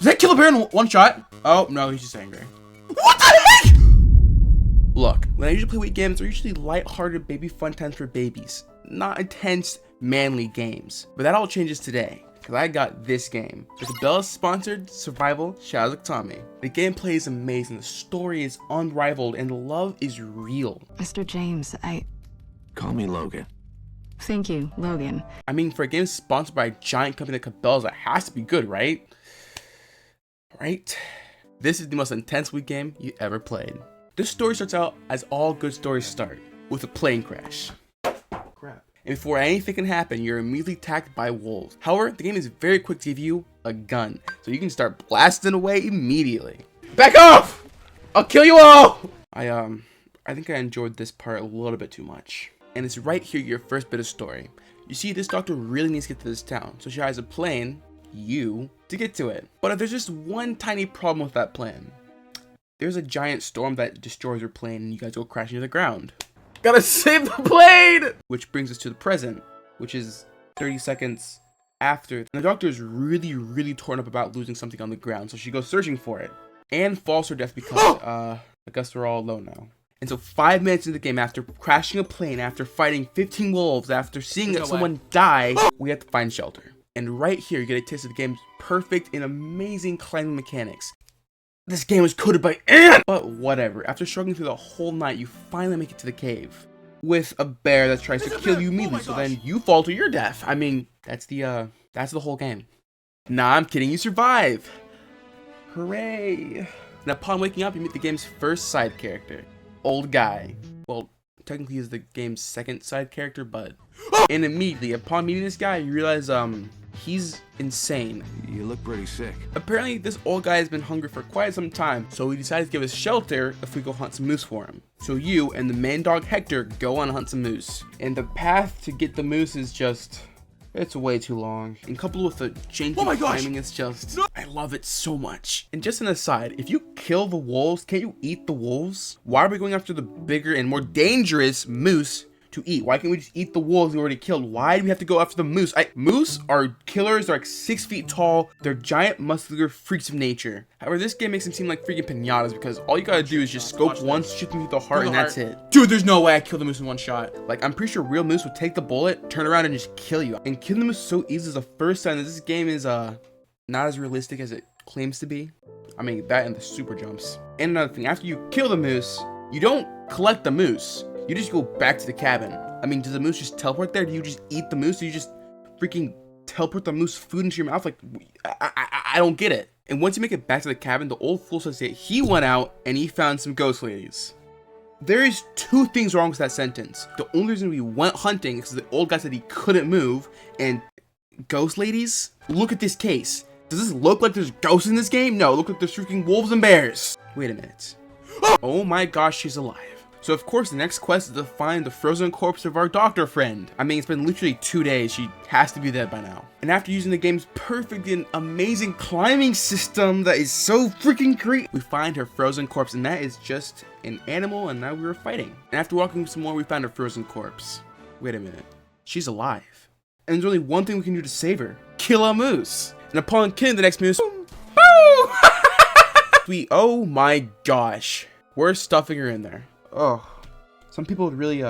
Does that kill a bear in one shot? Oh, no, he's just angry. What the heck? Look, when I usually play Wii games, they're usually light-hearted baby fun times for babies. Not intense, manly games. But that all changes today, because I got this game. It's a Bella-sponsored survival Shadows of Tommy. The gameplay is amazing, the story is unrivaled, and the love is real. Mr. James, Call me Logan. Thank you, Logan. I mean, for a game sponsored by a giant company like Cabela's, it has to be good, right? Right? This is the most intense Wii game you ever played. This story starts out as all good stories start, with a plane crash. Crap. And before anything can happen, you're immediately attacked by wolves. However, the game is very quick to give you a gun, so you can start blasting away immediately. Back off! I'll kill you all! I think I enjoyed this part a little bit too much. And it's right here your first bit of story. You see, this doctor really needs to get to this town, so she hires a plane, you, to get to it. But there's just one tiny problem with that plan. There's a giant storm that destroys your plane and you guys go crashing to the ground. Gotta save the plane! Which brings us to the present, which is 30 seconds after. And the doctor is really torn up about losing something on the ground, so she goes searching for it. And falls to her death because, I guess we're all alone now. And so 5 minutes into the game, after crashing a plane, after fighting 15 wolves, after seeing that someone die, we have to find shelter. And right here, you get a taste of the game's perfect and amazing climbing mechanics. This game was coded by ants! But whatever, after struggling through the whole night, you finally make it to the cave. With a bear that tries to kill you immediately, so then you fall to your death. I mean, that's the whole game. Nah, I'm kidding, you survive! Hooray! And upon waking up, you meet the game's first side character. Old guy. Well, technically he's the game's second side character, but... And immediately, upon meeting this guy, you realize, he's insane. You look pretty sick. Apparently, this old guy has been hungry for quite some time, so he decided to give us shelter if we go hunt some moose for him. So you and the main dog Hector go on hunt some moose. And the path to get the moose is just... it's way too long. And coupled with the janky climbing, it's just... I love it so much. And just an aside, if you kill the wolves, can't you eat the wolves? Why are we going after the bigger and more dangerous moose to eat? Why can't we just eat the wolves we already killed? Why do we have to go after the moose? Moose are killers. They're like 6 feet tall. They're giant muscular freaks of nature. However, this game makes them seem like freaking pinatas because all you gotta do is just scope once, shoot them through the heart, and that's it. Dude, there's no way I killed the moose in one shot. Like, I'm pretty sure real moose would take the bullet, turn around, and just kill you. And killing the moose so easy is the first time that this game is not as realistic as it claims to be. I mean, that and the super jumps. And another thing, after you kill the moose, you don't collect the moose. You just go back to the cabin. I mean, does the moose just teleport there? Do you just eat the moose? Do you just freaking teleport the moose food into your mouth? Like, I don't get it. And once you make it back to the cabin, the old fool says that he went out and he found some ghost ladies. There is 2 things wrong with that sentence. The only reason we went hunting is because the old guy said he couldn't move. And ghost ladies? Look at this case. Does this look like there's ghosts in this game? No, look like there's freaking wolves and bears. Wait a minute. Oh my gosh, she's alive. So of course the next quest is to find the frozen corpse of our doctor friend. I mean, it's been literally 2 days, she has to be dead by now. And after using the game's perfect and amazing climbing system that is so freaking great, we find her frozen corpse, and that is just an animal, and now we were fighting. And after walking some more, we found her frozen corpse. Wait a minute, she's alive. And there's only one thing we can do to save her: kill a moose. And upon killing the next moose, boom! Oh my gosh, we're stuffing her in there. Oh, some people would really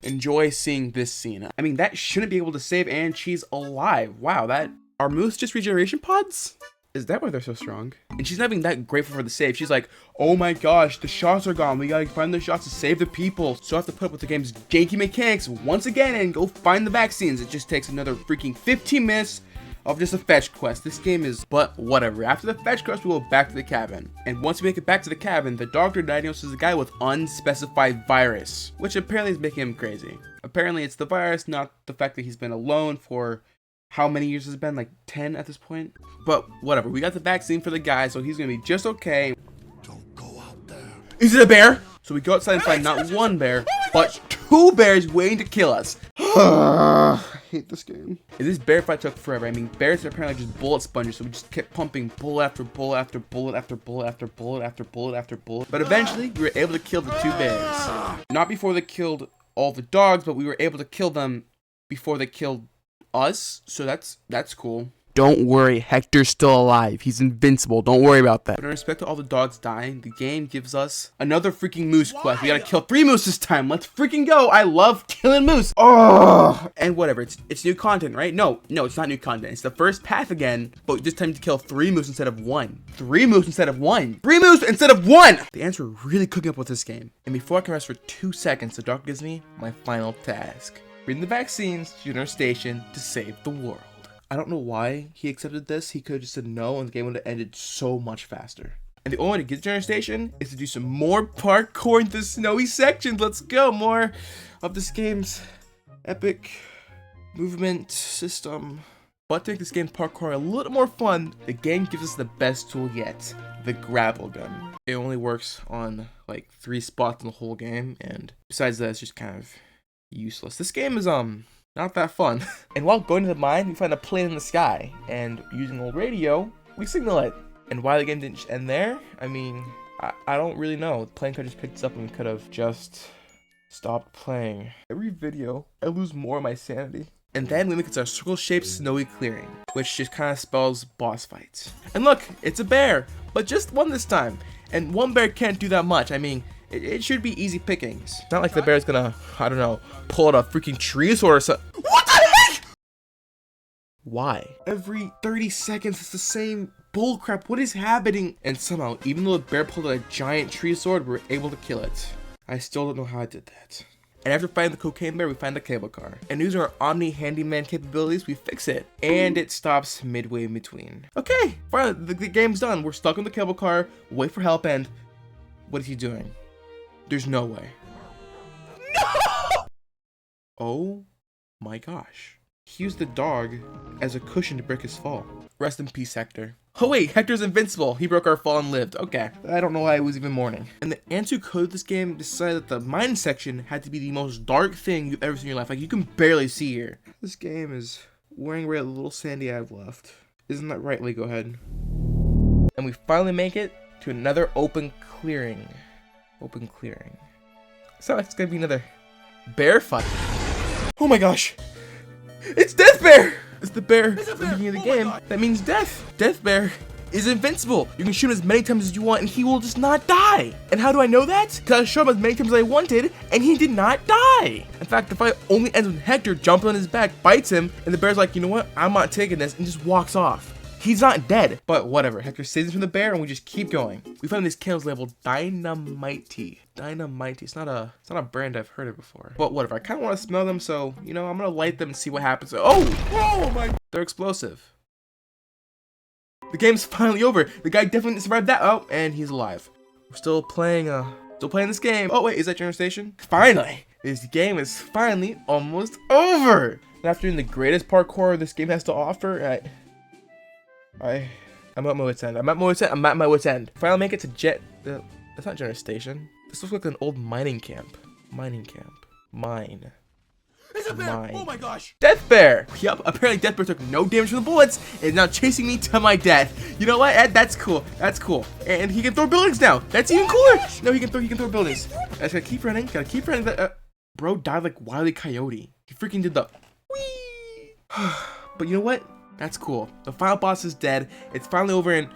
enjoy seeing this scene. I mean, that shouldn't be able to save, and she's alive. Wow, are moose just regeneration pods? Is that why they're so strong? And she's not even that grateful for the save. She's like, oh my gosh, the shots are gone. We gotta find the shots to save the people. So I have to put up with the game's janky mechanics once again and go find the vaccines. It just takes another freaking 15 minutes of just a fetch quest. This game is, but whatever. After the fetch quest, we go back to the cabin. And once we make it back to the cabin, the doctor diagnoses the guy with unspecified virus, which apparently is making him crazy. Apparently it's the virus, not the fact that he's been alone for how many years has it been? Like 10 at this point? But whatever, we got the vaccine for the guy, so he's gonna be just okay. Don't go out there. Is it a bear? So we go outside and find not one bear, but 2 bears waiting to kill us. I hate this game. And this bear fight took forever. I mean, bears are apparently just bullet sponges, so we just kept pumping bullet after bullet after bullet after bullet after bullet after bullet after bullet. But eventually, we were able to kill the 2 bears. Not before they killed all the dogs, but we were able to kill them before they killed us. So that's cool. Don't worry, Hector's still alive. He's invincible. Don't worry about that. But in respect to all the dogs dying, the game gives us another freaking moose quest. We gotta kill 3 moose this time. Let's freaking go. I love killing moose. Oh, and whatever. It's new content, right? No, it's not new content. It's the first path again, but this time to kill 3 moose instead of 1. 3 moose instead of 1. 3 moose instead of 1. The ants are really cooking up with this game. And before I can rest for 2 seconds, the dog gives me my final task. Bring the vaccines to General Station to save the world. I don't know why he accepted this. He could have just said no and the game would have ended so much faster. And the only way to get to General Station is to do some more parkour in the snowy sections. Let's go. More of this game's epic movement system. But to make this game's parkour a little more fun, the game gives us the best tool yet, the grapple gun. It only works on like 3 spots in the whole game, and besides that, it's just kind of useless. This game is not that fun. And while going to the mine, we find a plane in the sky, and using an old radio, we signal it. And why the game didn't end there, I mean, I don't really know. The plane could have just picked us up and we could have just stopped playing. Every video, I lose more of my sanity. And then we make it to a circle-shaped snowy clearing, which just kind of spells boss fights. And look, it's a bear, but just one this time. And one bear can't do that much. I mean, it should be easy pickings. It's not like the bear's gonna, I don't know, pull out a freaking tree sword or something. What the heck? Why? Every 30 seconds, it's the same bullcrap. What is happening? And somehow, even though the bear pulled out a giant tree sword, we're able to kill it. I still don't know how I did that. And after finding the cocaine bear, we find the cable car. And using our Omni Handyman capabilities, we fix it. And it stops midway in between. Okay, finally, the game's done. We're stuck in the cable car, wait for help, and what is he doing? There's no way. No! Oh my gosh. He used the dog as a cushion to break his fall. Rest in peace, Hector. Oh wait, Hector's invincible. He broke our fall and lived. Okay. I don't know why it was even mourning. And the ants who coded this game decided that the mine section had to be the most dark thing you've ever seen in your life. Like, you can barely see here. This game is wearing away the little sandy I have left. Isn't that right, Lego Head? And we finally make it to another open clearing. Open clearing. So it's gonna be another bear fight. Oh my gosh! It's Death Bear! It's the bear at the beginning of the game. That means death. Death Bear is invincible. You can shoot him as many times as you want and he will just not die. And how do I know that? Because I shot him as many times as I wanted and he did not die. In fact, the fight only ends with Hector jumping on his back, bites him, and the bear's like, you know what? I'm not taking this, and just walks off. He's not dead, but whatever. Hector saves him from the bear, and we just keep going. We find this candle's labeled Dynamite. Dynamite. It's not a brand I've heard of before. But whatever. I kind of want to smell them, so you know, I'm gonna light them and see what happens. Oh my! They're explosive. The game's finally over. The guy definitely survived that. Oh, and he's alive. We're still playing this game. Oh wait, is that General Station? Finally, this game is finally almost over. And after doing the greatest parkour this game has to offer, I'm at my wit's end. I'm at my wit's end. Finally make it to that's not General Station. This looks like an old mining camp. Mine. It's a bear! Mine. Oh my gosh! Death Bear! Yup, apparently Death Bear took no damage from the bullets and is now chasing me to my death. You know what, Ed? That's cool. That's cool. And he can throw buildings now. That's even cooler. No, he can throw buildings. I just gotta keep running. Bro died like Wile E. Coyote. He freaking did the whee. But you know what? That's cool. The final boss is dead. It's finally over and...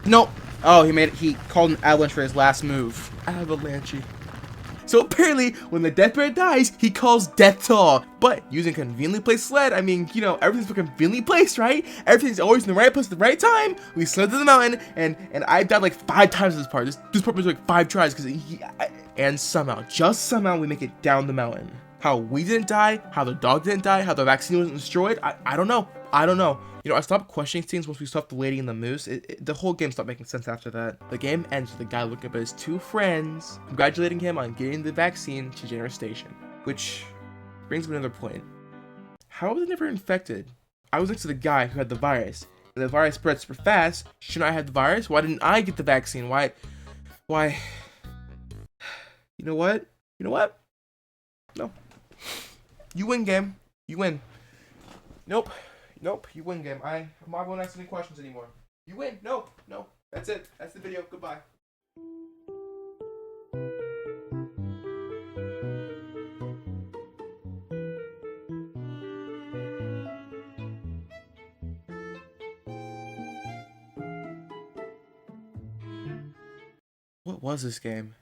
Nope. Oh, he called an avalanche for his last move. Avalanche. So apparently, when the Death Bear dies, he calls death to all. But using conveniently placed sled, I mean, you know, everything's conveniently placed, right? Everything's always in the right place at the right time. We slid to the mountain, and I died like 5 times this part. This part was like 5 tries, and somehow, just somehow, we make it down the mountain. How we didn't die, how the dog didn't die, how the vaccine wasn't destroyed, I don't know. You know, I stopped questioning things once we stopped the lady and the moose. The whole game stopped making sense after that. The game ends with the guy looking up at his 2 friends, congratulating him on getting the vaccine to General Station. Which brings me to another point. How was I never infected? I was next to the guy who had the virus. And the virus spread super fast. Shouldn't I have the virus? Why didn't I get the vaccine? Why? You know what? No. You win, game. You win. Nope, you win, game. I'm not going to ask any questions anymore. You win. Nope. That's it. That's the video. Goodbye. What was this game?